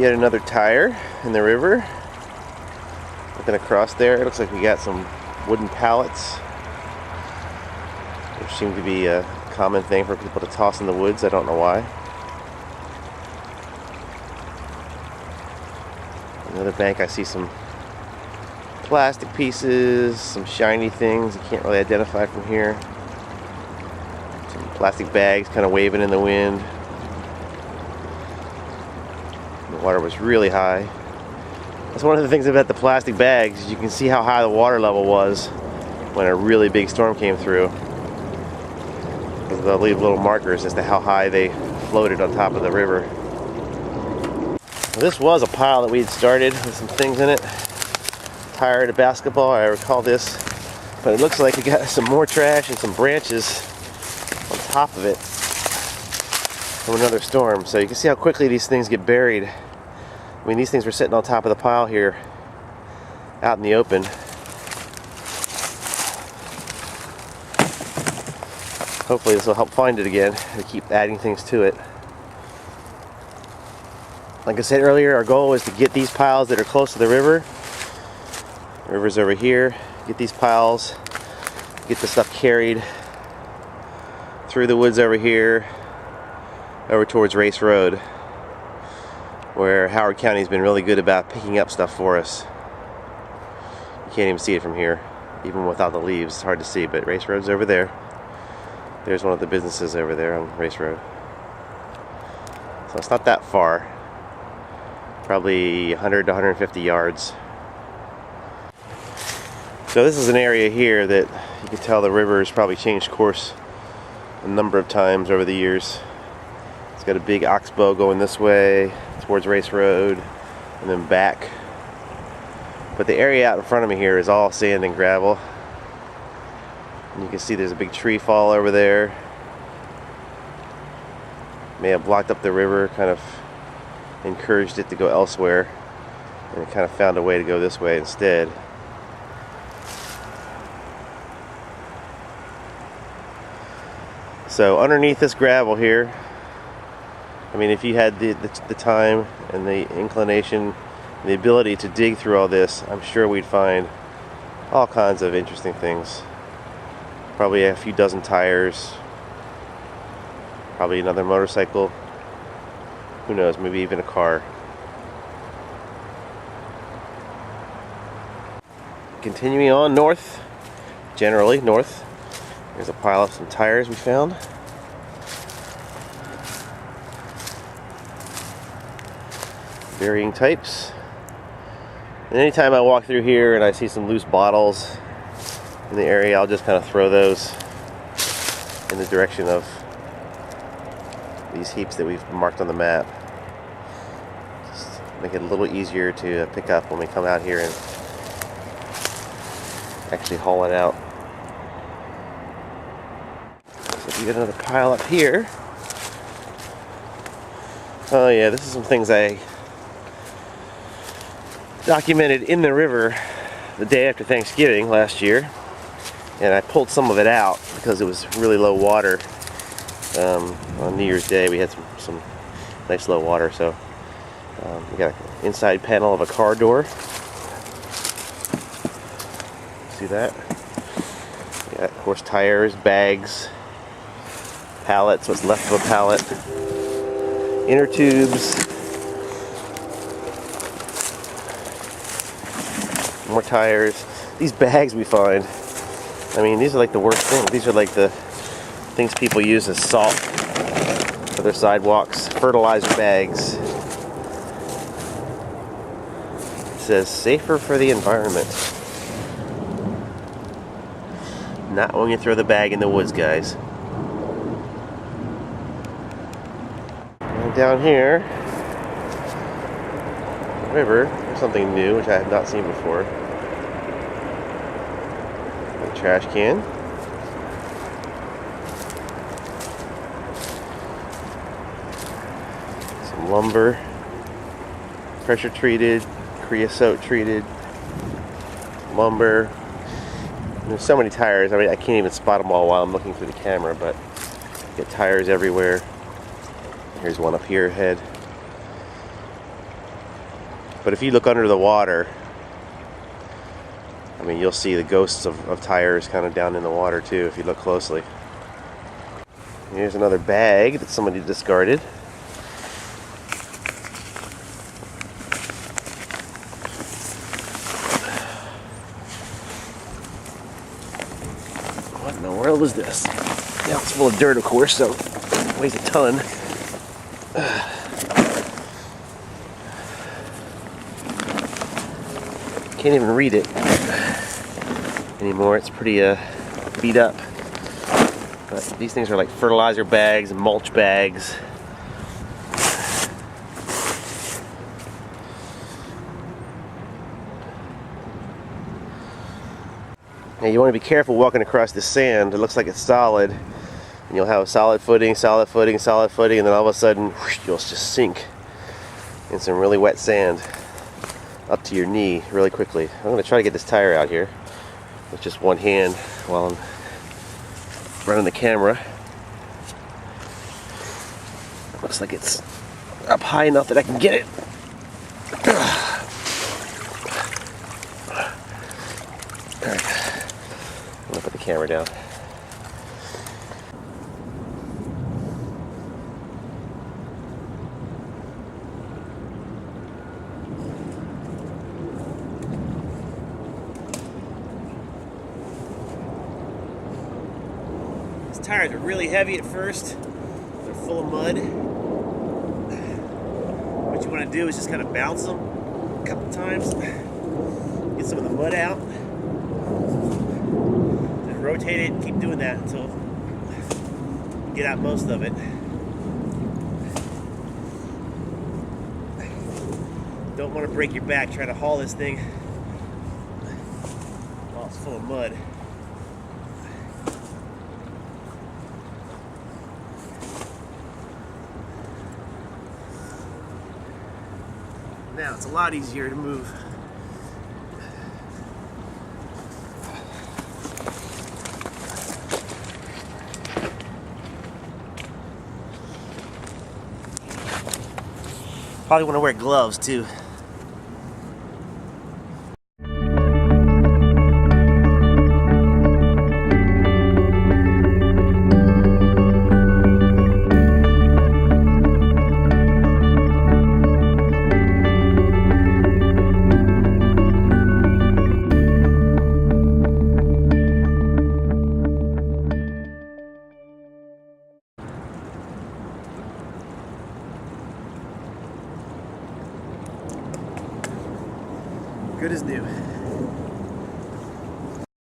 Yet another tire in the river. Looking across there, it looks like we got some wooden pallets, which seem to be a common thing for people to toss in the woods. I don't know why. Another bank, I see some plastic pieces, some shiny things you can't really identify from here. Some plastic bags kind of waving in the wind. The water was really high. That's one of the things about the plastic bags, is you can see how high the water level was when a really big storm came through. They'll leave little markers as to how high they floated on top of the river. This was a pile that we had started with some things in it. Tire to basketball, I recall this. But it looks like we got some more trash and some branches on top of it from another storm. So you can see how quickly these things get buried. I mean, these things were sitting on top of the pile here, out in the open. Hopefully this will help find it again and keep adding things to it. Like I said earlier, our goal is to get these piles that are close to the river. The river's over here. Get these piles, get the stuff carried through the woods over here, over towards Race Road, where Howard County's been really good about picking up stuff for us. You can't even see it from here, even without the leaves. It's hard to see, but Race Road's over there. There's one of the businesses over there on Race Road. So it's not that far. Probably 100 to 150 yards. So this is an area here that you can tell the river has probably changed course a number of times over the years. It's got a big oxbow going this way towards Race Road and then back. But the area out in front of me here is all sand and gravel. And you can see there's a big tree fall over there. May have blocked up the river, kind of encouraged it to go elsewhere, and it kind of found a way to go this way instead. So underneath this gravel here, I mean, if you had the time and the inclination and the ability to dig through all this, I'm sure we'd find all kinds of interesting things. Probably a few dozen tires, probably another motorcycle, who knows, maybe even a car. Continuing on north, generally north, there's a pile of some tires we found. Varying types. And anytime I walk through here and I see some loose bottles in the area, I'll just kind of throw those in the direction of these heaps that we've marked on the map. Just make it a little easier to pick up when we come out here and actually haul it out. So we got another pile up here. Oh yeah, this is some things I documented in the river the day after Thanksgiving last year, and I pulled some of it out because it was really low water. On New Year's Day we had some nice low water, so we got an inside panel of a car door. See that? Yeah, of course, tires, bags, pallets, what's left of a pallet, inner tubes, more tires. These bags we find, I mean, these are like the worst things. These are like the things people use as salt for their sidewalks. Fertilizer bags. It says safer for the environment. Not when you throw the bag in the woods, guys. And down here, the river, there's something new which I have not seen before. A trash can. Some lumber. Pressure treated, creosote treated lumber. And there's so many tires. I mean, I can't even spot them all while I'm looking through the camera, but you get tires everywhere. Here's one up here ahead. But if you look under the water, I mean, you'll see the ghosts of tires kind of down in the water too if you look closely. Here's another bag that somebody discarded. What in the world is this? Now it's full of dirt, of course, so it weighs a ton. Can't even read it anymore. It's pretty beat up. But these things are like fertilizer bags and mulch bags. Now you want to be careful walking across the sand. It looks like it's solid, and you'll have solid footing, solid footing, solid footing, and then all of a sudden whoosh, you'll just sink in some really wet sand up to your knee really quickly. I'm going to try to get this tire out here with just one hand while I'm running the camera. Looks like it's up high enough that I can get it. Alright, I'm going to put the camera down. These tires are really heavy at first. They're full of mud. What you want to do is just kind of bounce them a couple times. Get some of the mud out. Then rotate it and keep doing that until you get out most of it. Don't want to break your back trying to haul this thing while it's full of mud. Now it's a lot easier to move. Probably want to wear gloves too. Good as new.